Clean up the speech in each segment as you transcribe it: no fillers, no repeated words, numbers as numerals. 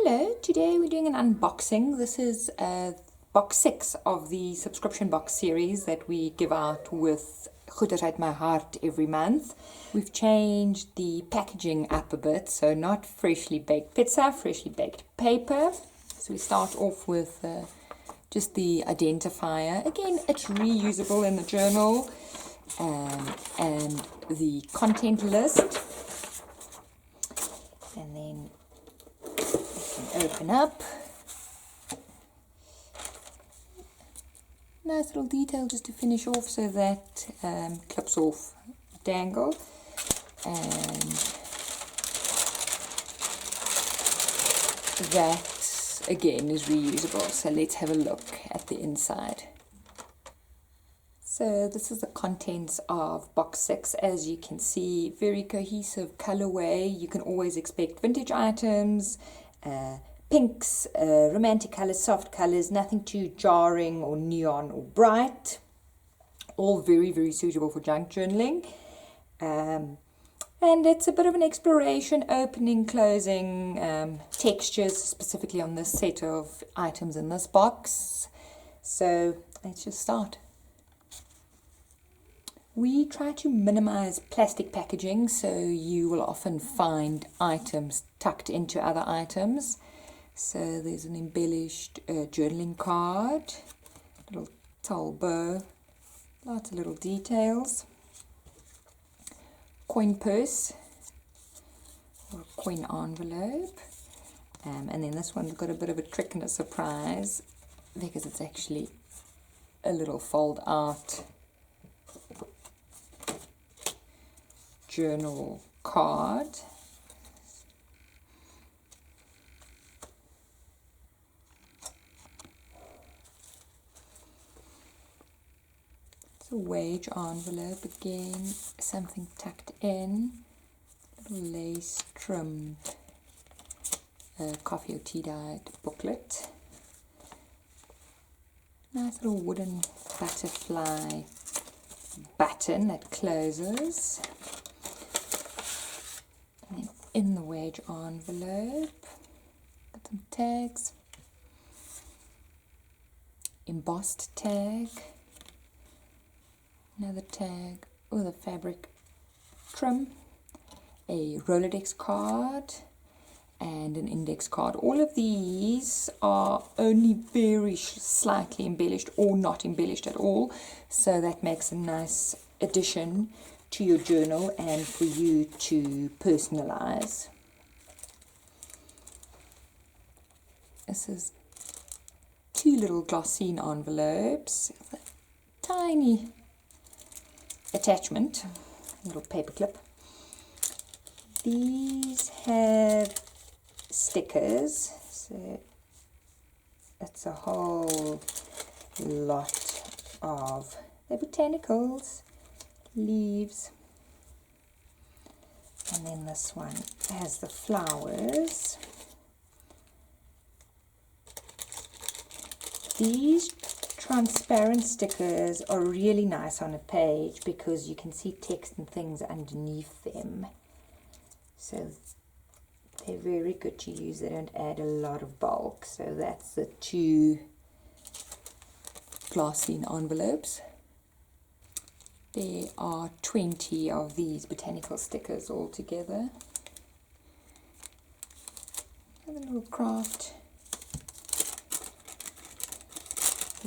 Hello, today we're doing an unboxing. This is box 6 of the subscription box series that we give out with Goeters uit my Hart every month. We've changed the packaging up a bit, so not freshly baked pizza, freshly baked paper. So we start off with just the identifier. Again, it's reusable in the journal, and the content list. And then open up. Nice little detail just to finish off, so that clips off dangle, and that again is reusable. So let's have a look at the inside. So this is the contents of box 6. As you can see, very cohesive colorway. You can always expect vintage items, pinks, romantic colors, soft colors, nothing too jarring or neon or bright. All very, very suitable for junk journaling. And it's a bit of an exploration, opening, closing, textures, specifically on this set of items in this box. So let's just start. We try to minimize plastic packaging, so you will often find items tucked into other items. So there's an embellished journaling card, little towel bow, lots of little details, coin purse, or coin envelope, and then this one's got a bit of a trick and a surprise because it's actually a little fold out journal card. It's a wage envelope, again something tucked in, little lace trimmed coffee or tea dyed booklet, nice little wooden butterfly button that closes. And then in the wage envelope, got some tags, embossed tag, another tag with a fabric trim, a Rolodex card, and an index card. All of these are only very slightly embellished or not embellished at all, so that makes a nice addition to your journal and for you to personalize. This is 2 little glossine envelopes with a tiny attachment, a little paper clip. These have stickers, so it's a whole lot of the botanicals, leaves, and then this one has the flowers. These transparent stickers are really nice on a page because you can see text and things underneath them, so they're very good to use. They don't add a lot of bulk. So that's the 2 glassine envelopes. There are 20 of these botanical stickers altogether. Another little craft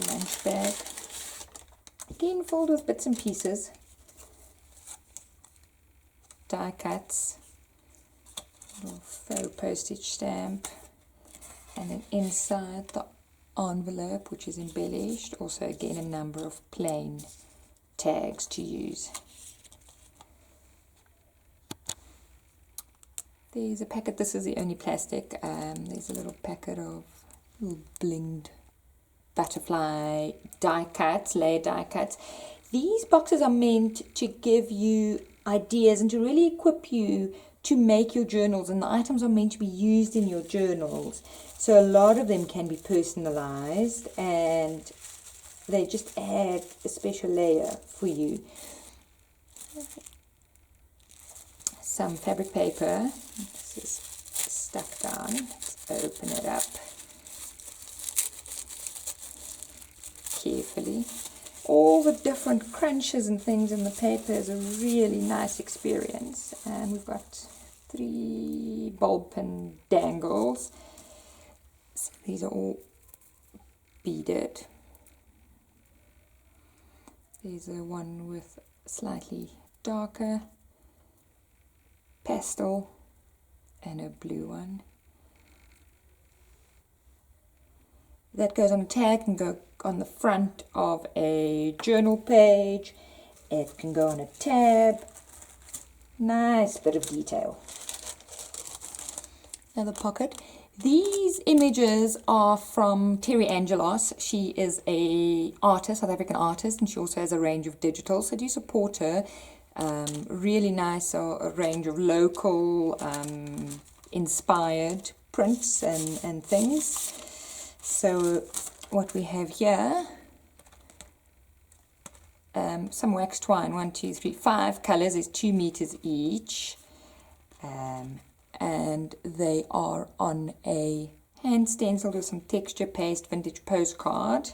lunch bag. Again, filled with bits and pieces. Die cuts. Little faux postage stamp, and then inside the envelope, which is embellished, also again a number of plain tags to use. There's a packet, this is the only plastic, there's a little packet of little blinged butterfly die cuts, layer die cuts. These boxes are meant to give you ideas and to really equip you to make your journals, and the items are meant to be used in your journals. So a lot of them can be personalized and they just add a special layer for you. Some fabric paper, this is stuck down, it's open it up carefully. All the different crunches and things in the paper is a really nice experience. And we've got 3 bulb pin dangles. So these are all beaded. There's a one with slightly darker pastel and a blue one. That goes on a tag, can go on the front of a journal page. It can go on a tab. Nice bit of detail. Another pocket. These images are from Terry Angelos. She is a artist, South African artist, and she also has a range of digitals. So do support her. Really nice, a range of local inspired prints and things. So what we have here, some wax twine, 1, 2, 3, 5 colors, is 2 meters each, and they are on a hand stenciled with some texture paste vintage postcard,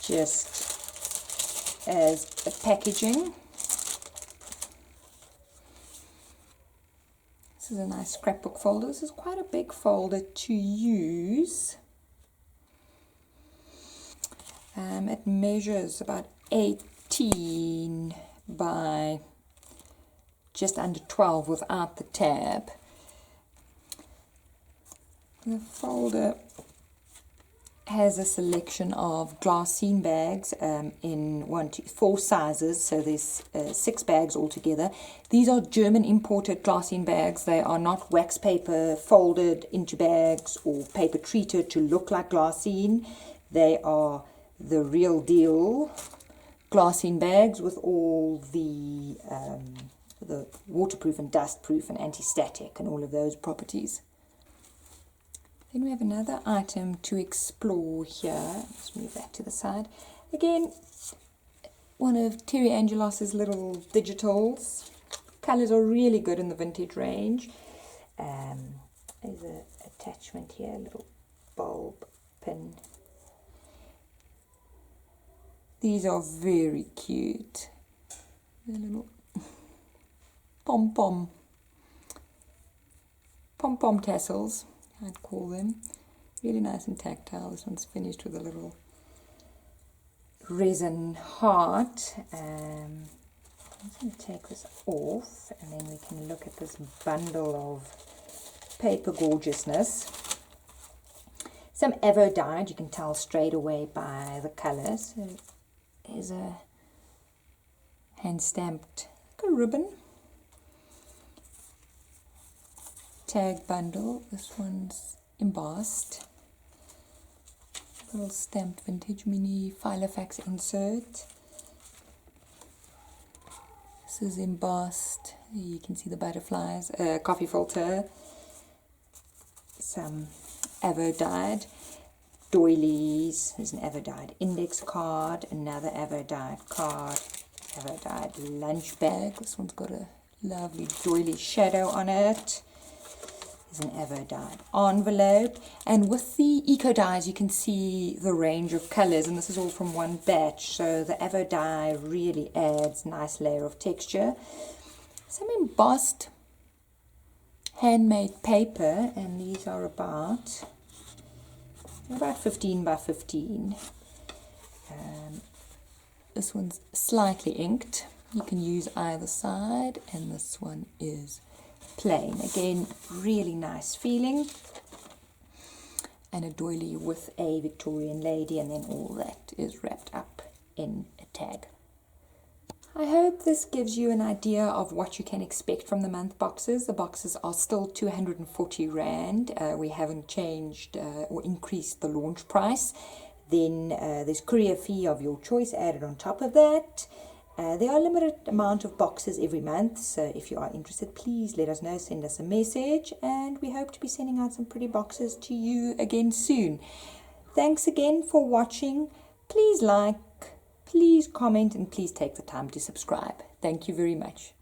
just as a packaging. This is a nice scrapbook folder. This is quite a big folder to use. It measures about 18 by just under 12 without the tab. The folder has a selection of glassine bags in 1, 2, 4 sizes, so there's 6 bags altogether. These are German imported glassine bags. They are not wax paper folded into bags or paper treated to look like glassine. They are the real deal glassine bags with all the waterproof and dustproof and anti-static and all of those properties. Then we have another item to explore here. Let's move that to the side. Again, one of Terry Angelos's little digitals. Colors are really good in the vintage range. There's an attachment here, a little bulb pin. These are very cute. They're little pom-pom tassels, I'd call them. Really nice and tactile. This one's finished with a little resin heart. I'm just going to take this off and then we can look at this bundle of paper gorgeousness. Some Avo dyed, you can tell straight away by the colours. So here's a hand stamped like a ribbon. Tag bundle. This one's embossed. Little stamped vintage mini Filofax insert. This is embossed. You can see the butterflies. Coffee filter. Some Avo dyed doilies. There's an Avo dyed index card. Another Avo dyed card. Avo dyed lunch bag. This one's got a lovely doily shadow on it. An Avo dyed envelope, and with the eco dyes you can see the range of colors, and this is all from one batch, so the Avo dye really adds nice layer of texture. Some embossed handmade paper, and these are about 15 by 15. This one's slightly inked. You can use either side, and this one is plain. Again, really nice feeling. And a doily with a Victorian lady, and then all that is wrapped up in a tag. I hope this gives you an idea of what you can expect from the month boxes. The boxes are still 240 Rand. We haven't changed or increased the launch price. Then there's courier fee of your choice added on top of that. There are a limited amount of boxes every month, so if you are interested, please let us know, send us a message, and we hope to be sending out some pretty boxes to you again soon. Thanks again for watching. Please like, please comment, and please take the time to subscribe. Thank you very much.